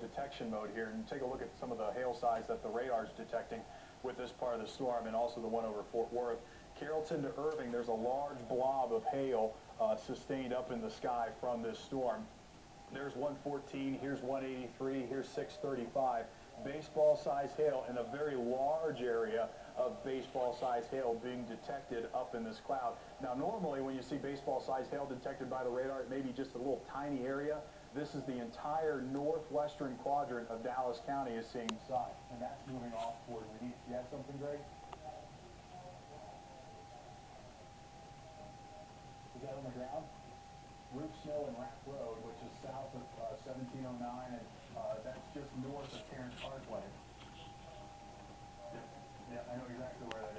detection mode here and take a look at some of the hail size that the radar is detecting with this part of the storm and also the one over Fort Worth. Carrollton to Irving, there's a large blob of hail sustained up in the sky from this storm. There's 114, here's 183, here's 635. Baseball-size hail in a very large area of baseball-size hail being detected up in this cloud. Now, normally when you see baseball-size hail detected by the radar, it may be just a little tiny area. This is the entire northwestern quadrant of Dallas County is seeing size, and that's moving off toward the east. You have something, Greg? Is that on the ground? Roof Snow and Rack Road, which is south of 1709, and that's just north of Terrence Parkway. Yeah, I know exactly where that is.